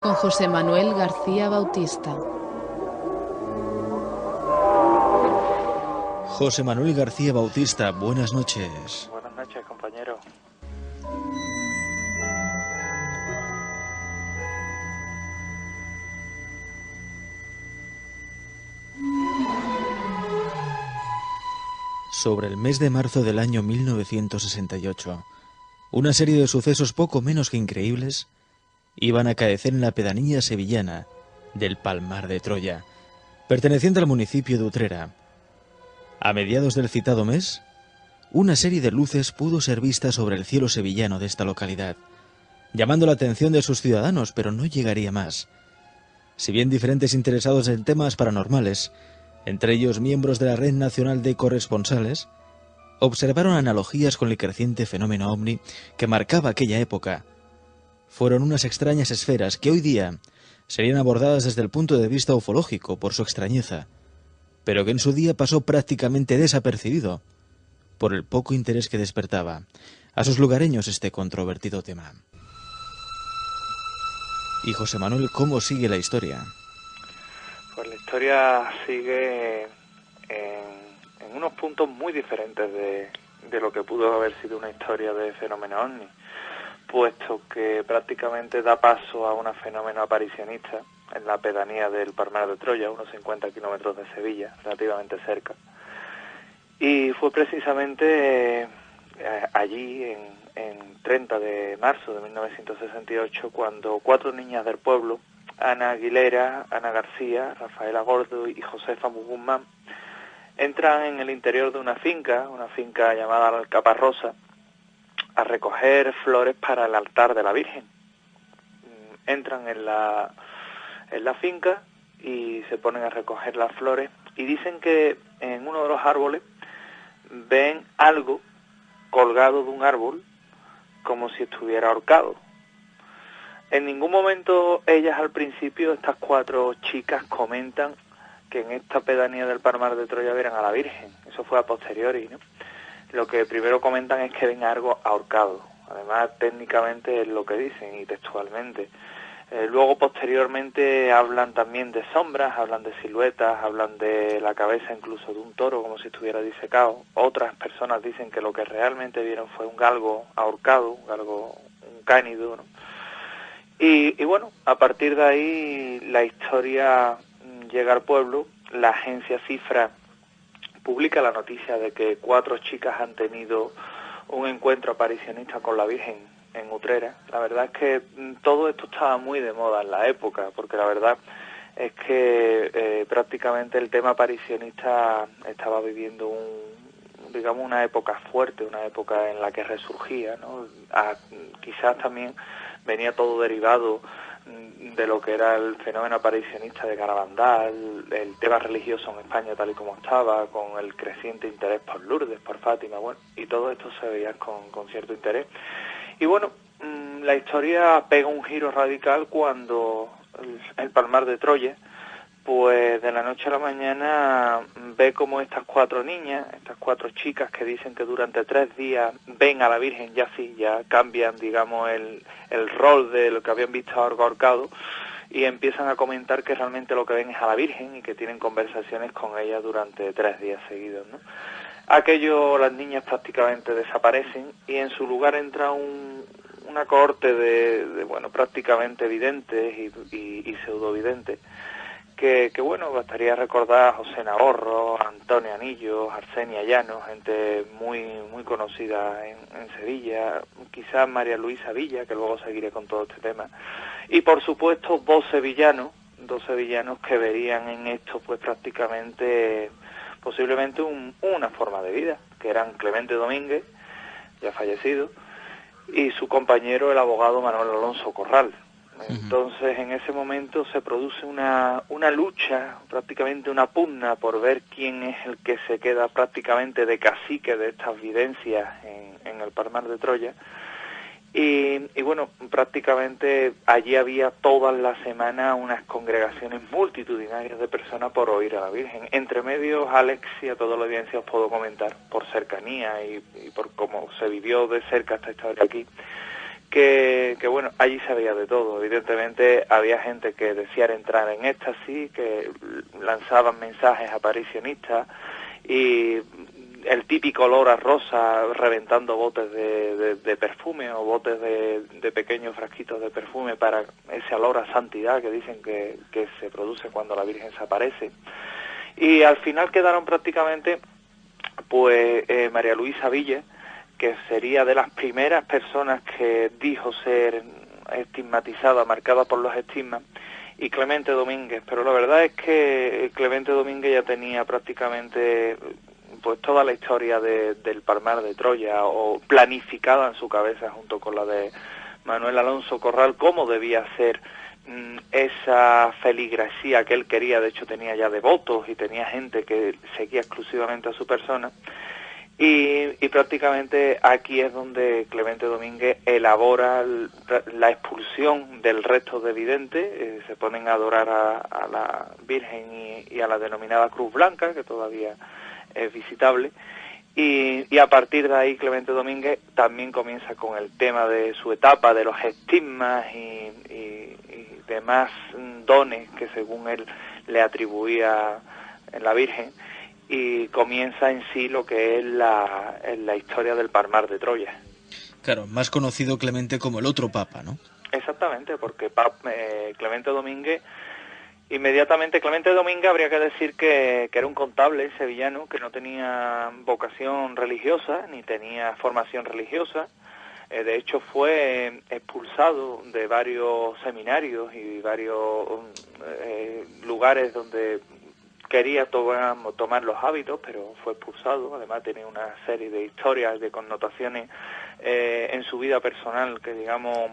Con José Manuel García Bautista. José Manuel García Bautista, buenas noches. Buenas noches, compañero. Sobre el mes de marzo del año 1968, una serie de sucesos poco menos que increíbles iban a acaecer en la pedanía sevillana del Palmar de Troya, perteneciente al municipio de Utrera. A mediados del citado mes, una serie de luces pudo ser vista sobre el cielo sevillano de esta localidad, llamando la atención de sus ciudadanos, pero no llegaría más. Si bien diferentes interesados en temas paranormales, entre ellos miembros de la Red Nacional de Corresponsales, observaron analogías con el creciente fenómeno ovni que marcaba aquella época. Fueron unas extrañas esferas que hoy día serían abordadas desde el punto de vista ufológico por su extrañeza, pero que en su día pasó prácticamente desapercibido por el poco interés que despertaba a sus lugareños este controvertido tema. Y José Manuel, ¿cómo sigue la historia? Pues la historia sigue en unos puntos muy diferentes de lo que pudo haber sido una historia de fenómeno ovni, puesto que prácticamente da paso a un fenómeno aparicionista en la pedanía del Palmar de Troya, unos 50 kilómetros de Sevilla, relativamente cerca. Y fue precisamente allí, en 30 de marzo de 1968, cuando 4 niñas del pueblo, Ana Aguilera, Ana García, Rafaela Gordo y Josefa Guzmán, entran en el interior de una finca llamada La Alcaparrosa, a recoger flores para el altar de la Virgen. Entran en la finca y se ponen a recoger las flores y dicen que en uno de los árboles ven algo colgado de un árbol como si estuviera ahorcado. En ningún momento ellas al principio, estas 4 chicas, comentan que en esta pedanía del Palmar de Troya vieran a la Virgen. Eso fue a posteriori, ¿no? Lo que primero comentan es que ven algo ahorcado. Además, técnicamente es lo que dicen y textualmente. Luego, posteriormente, hablan también de sombras, hablan de siluetas, hablan de la cabeza incluso de un toro como si estuviera disecado. Otras personas dicen que lo que realmente vieron fue un galgo ahorcado, un cánido, ¿no? Y bueno, a partir de ahí la historia llega al pueblo. La agencia Cifra publica la noticia de que 4 chicas han tenido un encuentro aparicionista con la Virgen en Utrera. La verdad es que todo esto estaba muy de moda en la época, porque la verdad es que prácticamente el tema aparicionista estaba viviendo una época fuerte, una época en la que resurgía, ¿no? Quizás también venía todo derivado de lo que era el fenómeno aparicionista de Garabandal, el tema religioso en España tal y como estaba, con el creciente interés por Lourdes, por Fátima, bueno, y todo esto se veía con cierto interés. Y bueno, la historia pega un giro radical cuando el Palmar de Troya, pues de la noche a la mañana ve como estas 4 niñas, estas 4 chicas que dicen que durante 3 días ven a la Virgen, ya cambian, digamos, el rol de lo que habían visto ahorcado, y empiezan a comentar que realmente lo que ven es a la Virgen y que tienen conversaciones con ella durante 3 días seguidos, ¿no? Las niñas prácticamente desaparecen y en su lugar entra una cohorte de prácticamente videntes y pseudovidentes, que bueno, bastaría recordar a José Navarro, a Antonio Anillo, a Arsenia Llano, gente muy muy conocida en Sevilla, quizás María Luisa Villa, que luego seguiré con todo este tema, y por supuesto 2 sevillanos que verían en esto pues prácticamente, posiblemente una forma de vida, que eran Clemente Domínguez, ya fallecido, y su compañero el abogado Manuel Alonso Corral. Entonces, en ese momento se produce una lucha, prácticamente una pugna por ver quién es el que se queda prácticamente de cacique de estas videncias en el Palmar de Troya. Y bueno, prácticamente allí había todas las semanas unas congregaciones multitudinarias de personas por oír a la Virgen. Entre medios, Alex, y a toda la audiencia os puedo comentar, por cercanía y por cómo se vivió de cerca esta historia aquí, que bueno, allí se veía de todo. Evidentemente había gente que deseara entrar en éxtasis, que lanzaban mensajes aparicionistas, y el típico olor a rosa reventando botes de perfume, o botes de pequeños frasquitos de perfume para ese olor a santidad que dicen que se produce cuando la Virgen se aparece. Y al final quedaron prácticamente pues María Luisa Villa, que sería de las primeras personas que dijo ser estigmatizada, marcada por los estigmas, y Clemente Domínguez. Pero la verdad es que Clemente Domínguez ya tenía prácticamente pues toda la historia del Palmar de Troya, o planificada en su cabeza junto con la de Manuel Alonso Corral, cómo debía ser esa feligresía que él quería. De hecho tenía ya devotos y tenía gente que seguía exclusivamente a su persona. Y prácticamente aquí es donde Clemente Domínguez elabora la expulsión del resto de videntes. Se ponen a adorar a la Virgen y a la denominada Cruz Blanca, que todavía es visitable, y a partir de ahí Clemente Domínguez también comienza con el tema de su etapa, de los estigmas y demás dones que según él le atribuía en la Virgen, y comienza en sí lo que es la historia del Palmar de Troya. Claro, más conocido Clemente como el otro papa, ¿no? Exactamente, porque Clemente Domínguez, inmediatamente Clemente Domínguez habría que decir que era un contable sevillano que no tenía vocación religiosa, ni tenía formación religiosa. De hecho fue expulsado de varios seminarios y varios lugares donde quería tomar los hábitos, pero fue expulsado. Además tenía una serie de historias, de connotaciones en su vida personal que, digamos,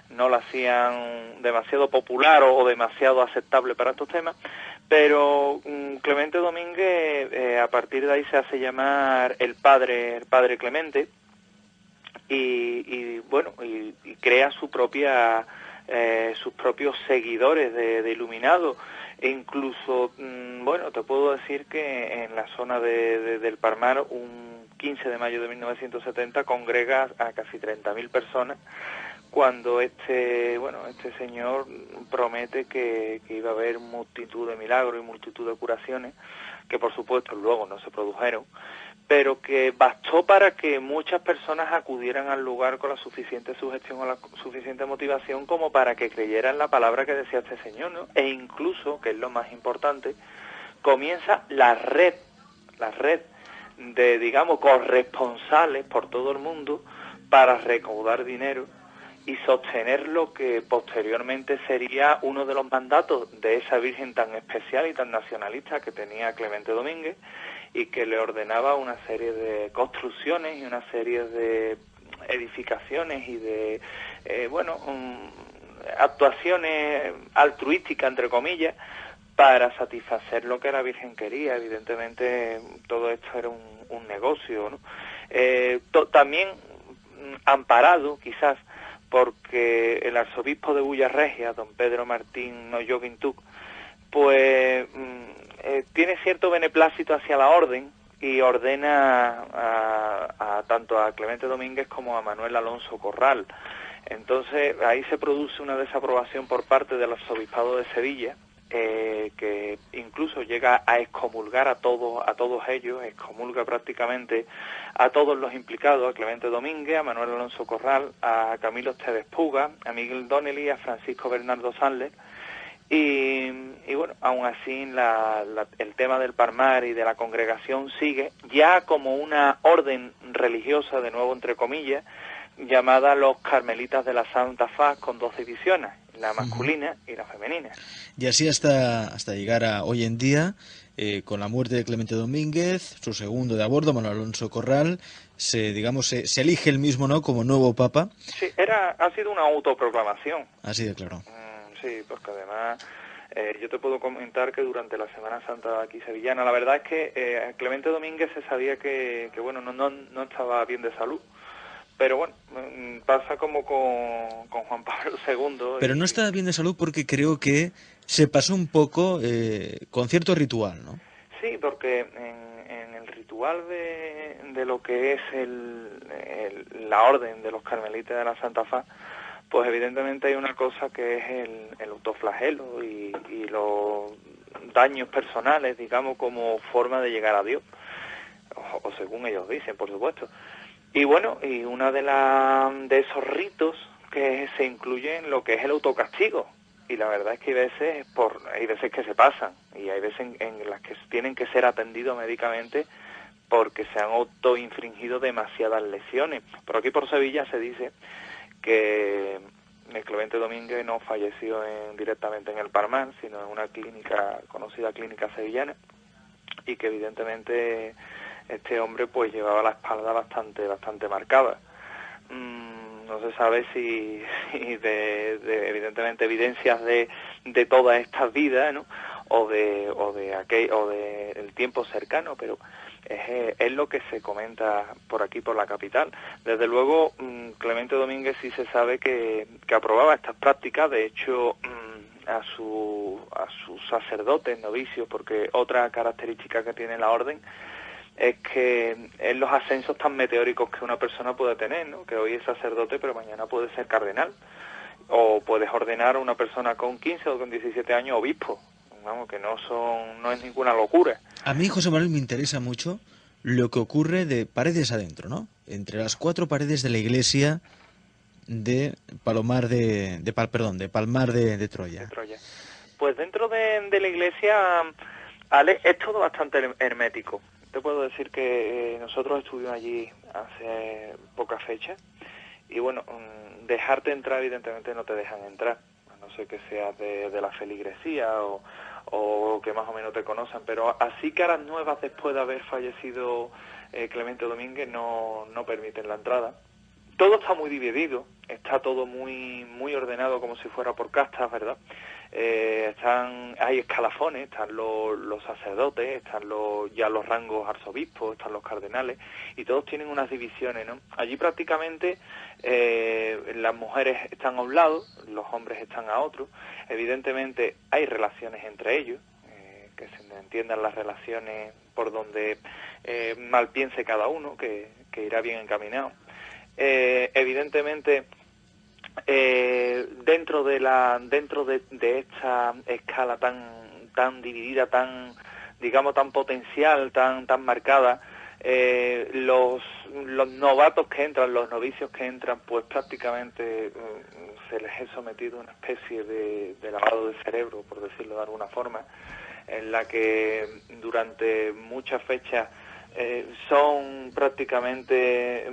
no la hacían demasiado popular o demasiado aceptable para estos temas. Pero Clemente Domínguez a partir de ahí se hace llamar el padre Clemente, y bueno, y crea sus propios seguidores de iluminados. E incluso, bueno, te puedo decir que en la zona del Palmar, un 15 de mayo de 1970, congrega a casi 30.000 personas, cuando este señor promete que iba a haber multitud de milagros y multitud de curaciones, que por supuesto luego no se produjeron, pero que bastó para que muchas personas acudieran al lugar con la suficiente sugestión o la suficiente motivación como para que creyeran la palabra que decía este señor, ¿no? E incluso, que es lo más importante, comienza la red de, digamos, corresponsales por todo el mundo para recaudar dinero y sostener lo que posteriormente sería uno de los mandatos de esa Virgen tan especial y tan nacionalista que tenía Clemente Domínguez, y que le ordenaba una serie de construcciones y una serie de edificaciones y de actuaciones altruísticas, entre comillas, para satisfacer lo que la Virgen quería. Evidentemente todo esto era un negocio, ¿no? También amparado quizás porque el arzobispo de Bullarregia, don Pedro Martín Noyo Guintuc, pues tiene cierto beneplácito hacia la orden y ordena tanto a Clemente Domínguez como a Manuel Alonso Corral. Entonces ahí se produce una desaprobación por parte del arzobispado de Sevilla, que incluso llega a excomulgar a todos ellos, excomulga prácticamente a todos los implicados, a Clemente Domínguez, a Manuel Alonso Corral, a Camilo Esteves Puga, a Miguel Donnelly, a Francisco Bernardo Sandler. Y bueno, aún así el tema del Palmar y de la congregación sigue ya como una orden religiosa, de nuevo entre comillas, llamada los Carmelitas de la Santa Faz, con 2 divisiones, la masculina y la femenina. Y así hasta llegar a hoy en día, con la muerte de Clemente Domínguez, su segundo de a bordo, Manuel Alonso Corral, se elige el mismo, ¿no?, como nuevo papa. Sí, ha sido una autoproclamación. Así de claro. Sí, porque además yo te puedo comentar que durante la Semana Santa aquí sevillana, la verdad es que Clemente Domínguez se sabía que bueno, no estaba bien de salud. Pero bueno, pasa como con Juan Pablo II. Pero no estaba bien de salud porque creo que se pasó un poco con cierto ritual, ¿no? Sí, porque en el ritual de lo que es la orden de los carmelitas de la Santa Faz, pues evidentemente hay una cosa que es el autoflagelo y los daños personales, digamos, como forma de llegar a Dios, o según ellos dicen, por supuesto. Y bueno, y una de esos ritos que se incluye en lo que es el autocastigo. Y la verdad es que hay veces que se pasan, y hay veces en las que tienen que ser atendidos médicamente porque se han autoinfringido demasiadas lesiones. Por aquí por Sevilla se dice que el Clemente Domínguez no falleció directamente en el Palmar, sino en una conocida clínica sevillana, y que evidentemente este hombre pues llevaba la espalda bastante marcada. No se sabe si de evidentemente evidencias de todas estas vidas, ¿no? o de el tiempo cercano, pero es lo que se comenta por aquí, por la capital. Desde luego, Clemente Domínguez sí se sabe que aprobaba estas prácticas. De hecho, a sus sacerdotes, novicios, porque otra característica que tiene la orden es que es los ascensos tan meteóricos que una persona puede tener, ¿no? Que hoy es sacerdote, pero mañana puede ser cardenal. O puedes ordenar a una persona con 15 o con 17 años obispo. Vamos, que no es ninguna locura. A mí, José Manuel, me interesa mucho lo que ocurre de paredes adentro, ¿no? Entre las 4 paredes de la iglesia de Palmar de Troya. De Troya. Pues dentro de la iglesia, Ale, es todo bastante hermético. Te puedo decir que nosotros estuvimos allí hace poca fecha y bueno, dejarte entrar evidentemente no te dejan entrar, a no ser que seas de la feligresía o que más o menos te conozcan, pero así caras nuevas después de haber fallecido Clemente Domínguez no permiten la entrada. Todo está muy dividido, está todo muy ordenado como si fuera por castas, ¿verdad? Hay escalafones, están los sacerdotes, están ya los rangos arzobispos, están los cardenales, y todos tienen unas divisiones, ¿no? Allí prácticamente las mujeres están a un lado, los hombres están a otro. Evidentemente hay relaciones entre ellos, que se entiendan las relaciones por donde mal piense cada uno, que irá bien encaminado. Evidentemente dentro de esta escala tan dividida, tan digamos tan potencial, tan marcada, los novatos que entran, los novicios que entran, pues prácticamente se les es sometido a una especie de lavado de cerebro, por decirlo de alguna forma, en la que durante muchas fechas son prácticamente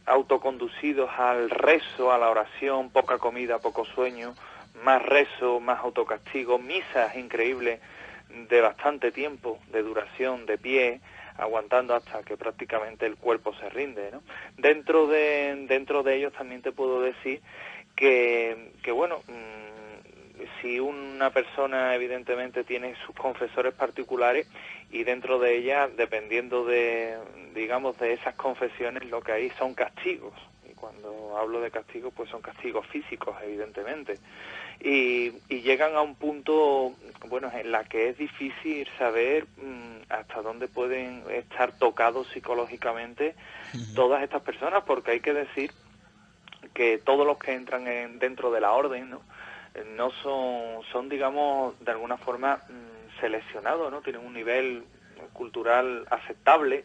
autoconducidos al rezo, a la oración, poca comida, poco sueño, más rezo, más autocastigo, misas increíbles de bastante tiempo, de duración, de pie, aguantando hasta que prácticamente el cuerpo se rinde, ¿no? Dentro de ellos también te puedo decir que bueno, si una persona evidentemente tiene sus confesores particulares, y dentro de ellas, dependiendo de esas confesiones, lo que hay son castigos. Y cuando hablo de castigos, pues son castigos físicos, evidentemente. Y llegan a un punto, bueno, en la que es difícil saber hasta dónde pueden estar tocados psicológicamente todas estas personas, porque hay que decir que todos los que entran dentro de la orden, no son digamos, de alguna forma seleccionados, ¿no? Tienen un nivel cultural aceptable,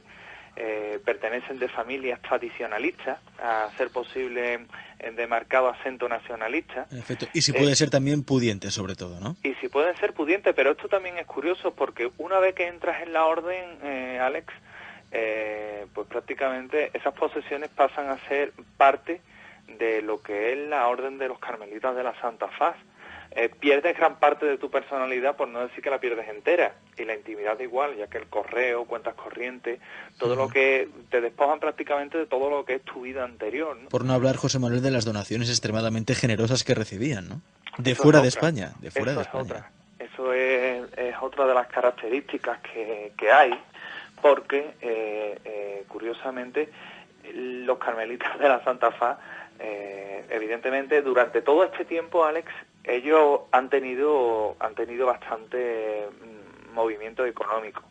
pertenecen de familias tradicionalistas, a ser posible de marcado acento nacionalista. En efecto, y si puede ser también pudiente, sobre todo, ¿no? Y si pueden ser pudientes, pero esto también es curioso, porque una vez que entras en la orden, Alex, pues prácticamente esas posesiones pasan a ser parte de lo que es la orden de los carmelitas de la Santa Faz. Pierdes gran parte de tu personalidad, por no decir que la pierdes entera, y la intimidad igual, ya que el correo, cuentas corrientes, todo lo que te despojan prácticamente de todo lo que es tu vida anterior, ¿no? Por no hablar, José Manuel, de las donaciones extremadamente generosas que recibían, ¿no? De fuera de España, de fuera de España. Eso es otra de las características que hay, porque curiosamente los carmelitas de la Santa Faz, evidentemente durante todo este tiempo, Alex, ellos han tenido bastante movimiento económico.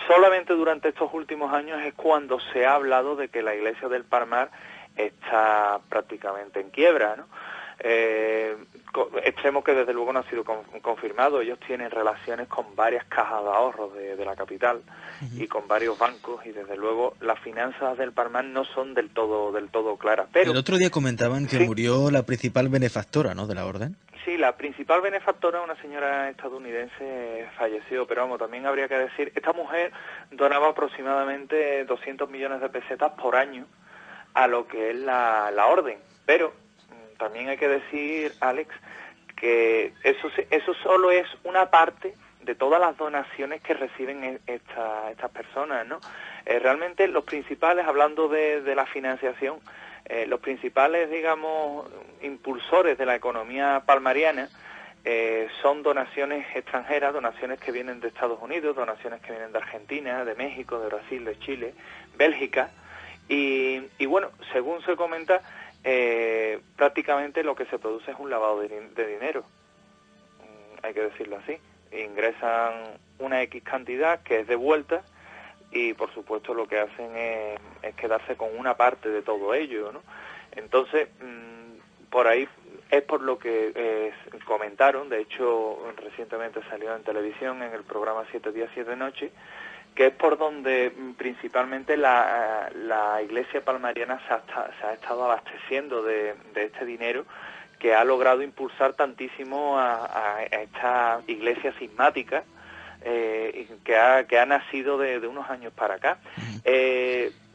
Solamente durante estos últimos años es cuando se ha hablado de que la iglesia del Palmar está prácticamente en quiebra, ¿no? Extremo que desde luego no ha sido confirmado. Ellos tienen relaciones con varias cajas de ahorros de la capital y con varios bancos, y desde luego las finanzas del Palmar no son del todo claras. Pero el otro día comentaban que sí, murió la principal benefactora, ¿no?, de la orden. sí, la principal benefactora, una señora estadounidense, falleció, pero vamos, también habría que decir, esta mujer donaba aproximadamente 200 millones de pesetas por año a lo que es la orden, pero también hay que decir, Alex, que eso solo es una parte de todas las donaciones que reciben estas personas, ¿no? Realmente los principales, hablando de la financiación, los principales, digamos, impulsores de la economía palmariana son donaciones extranjeras, donaciones que vienen de Estados Unidos, donaciones que vienen de Argentina, de México, de Brasil, de Chile, Bélgica, y bueno, según se comenta, prácticamente lo que se produce es un lavado de dinero, hay que decirlo así. Ingresan una X cantidad que es devuelta, y por supuesto lo que hacen es quedarse con una parte de todo ello, ¿no? Entonces, por ahí es por lo que comentaron, de hecho recientemente salió en televisión en el programa 7 días, 7 noches, que es por donde principalmente la iglesia palmariana se ha estado abasteciendo de este dinero, que ha logrado impulsar tantísimo a esta iglesia cismática, que ha nacido de unos años para acá.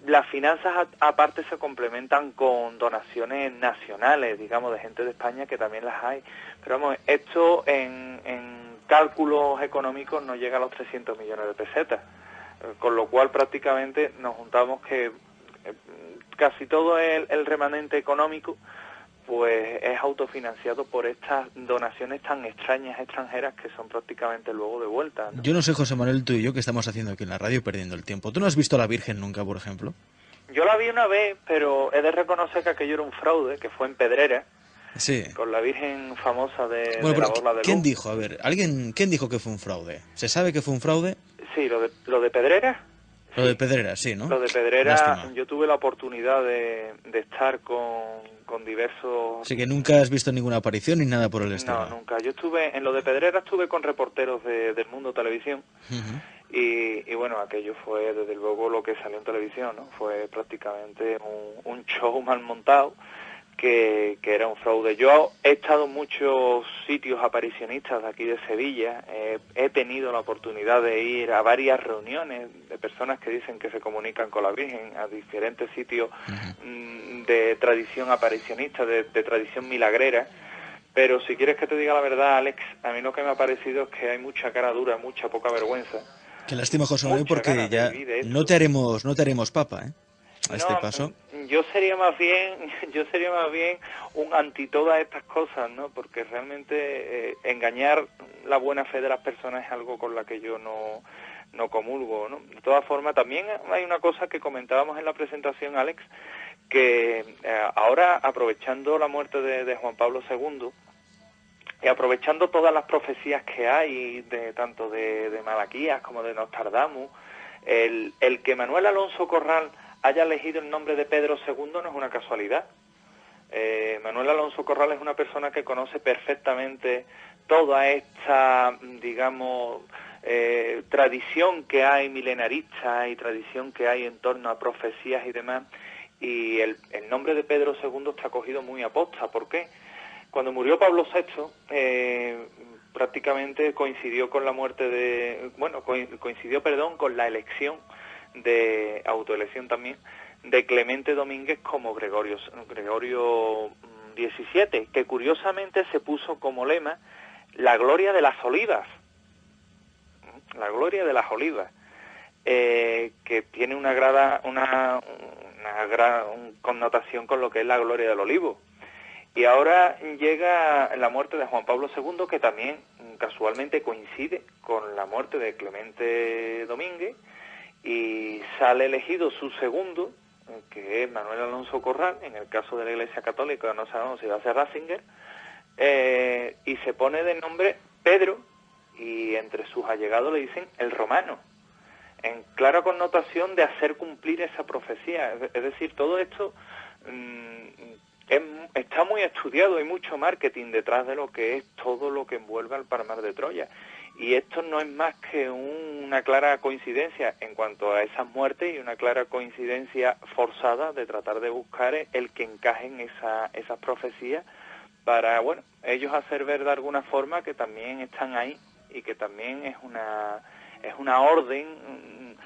Las finanzas aparte se complementan con donaciones nacionales, digamos, de gente de España, que también las hay. Pero vamos, esto en cálculos económicos no llega a los 300 millones de pesetas, con lo cual prácticamente nos juntamos que casi todo el remanente económico pues es autofinanciado por estas donaciones tan extrañas extranjeras, que son prácticamente luego devueltas, ¿no? Yo no sé, José Manuel, tú y yo, qué estamos haciendo aquí en la radio perdiendo el tiempo. ¿Tú no has visto a la Virgen nunca, por ejemplo? Yo la vi una vez, pero he de reconocer que aquello era un fraude, que fue en Pedrera, Sí. con la Virgen famosa de Bueno, la pero Borla de Luz. ¿quién dijo? A ver, ¿quién dijo que fue un fraude? ¿Se sabe que fue un fraude? Sí, lo de Pedrera. Lo Sí. de Pedrera, sí, ¿no? Lo de Pedrera, Lástima. yo tuve la oportunidad de estar con diversos... Así que nunca has visto ninguna aparición ni nada por el estilo. No, nunca. Yo estuve, en lo de Pedrera estuve con reporteros del Mundo Televisión, y bueno, aquello fue desde luego lo que salió en televisión, ¿no? Fue prácticamente un show mal montado, que era un fraude. Yo he estado en muchos sitios aparicionistas de aquí de Sevilla, he tenido la oportunidad de ir a varias reuniones de personas que dicen que se comunican con la Virgen, a diferentes sitios de tradición aparicionista, de tradición milagrera. Pero si quieres que te diga la verdad, Alex, a mí lo que me ha parecido es que hay mucha cara dura, mucha poca vergüenza. Qué lástima, José Manuel, Mucha porque ganas de ya vivir de no esto. te haremos papa, ¿eh? A este No, paso. yo sería más bien un anti todas estas cosas, ¿no? Porque realmente engañar la buena fe de las personas es algo con la que yo no comulgo, ¿no? De todas formas, también hay una cosa que comentábamos en la presentación, Alex, que ahora, aprovechando la muerte de Juan Pablo II, y aprovechando todas las profecías que hay, tanto de Malaquías como de Nostradamus, el que Manuel Alonso Corral haya elegido el nombre de Pedro II no es una casualidad. Manuel Alonso Corral es una persona que conoce perfectamente toda esta, digamos, tradición que hay milenarista y tradición que hay en torno a profecías y demás, y el nombre de Pedro II está cogido muy a posta. ¿Por qué? Cuando murió Pablo VI, prácticamente coincidió con la muerte con la elección autoelección también, de Clemente Domínguez como Gregorio XVII, que curiosamente se puso como lema la gloria de las olivas. La gloria de las olivas, que tiene una gran connotación con lo que es la gloria del olivo. Y ahora llega la muerte de Juan Pablo II, que también casualmente coincide con la muerte de Clemente Domínguez, y sale elegido su segundo, que es Manuel Alonso Corral. En el caso de la Iglesia Católica no sabemos si va a ser Ratzinger, y se pone de nombre Pedro, y entre sus allegados le dicen el romano, en clara connotación de hacer cumplir esa profecía. Es decir, todo esto está muy estudiado, hay mucho marketing detrás de lo que es todo lo que envuelve al Palmar de Troya. Y esto no es más que una clara coincidencia en cuanto a esas muertes y una clara coincidencia forzada de tratar de buscar el que encajen esas profecías para, bueno, ellos hacer ver de alguna forma que también están ahí y que también es una orden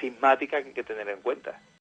sismática que hay que tener en cuenta.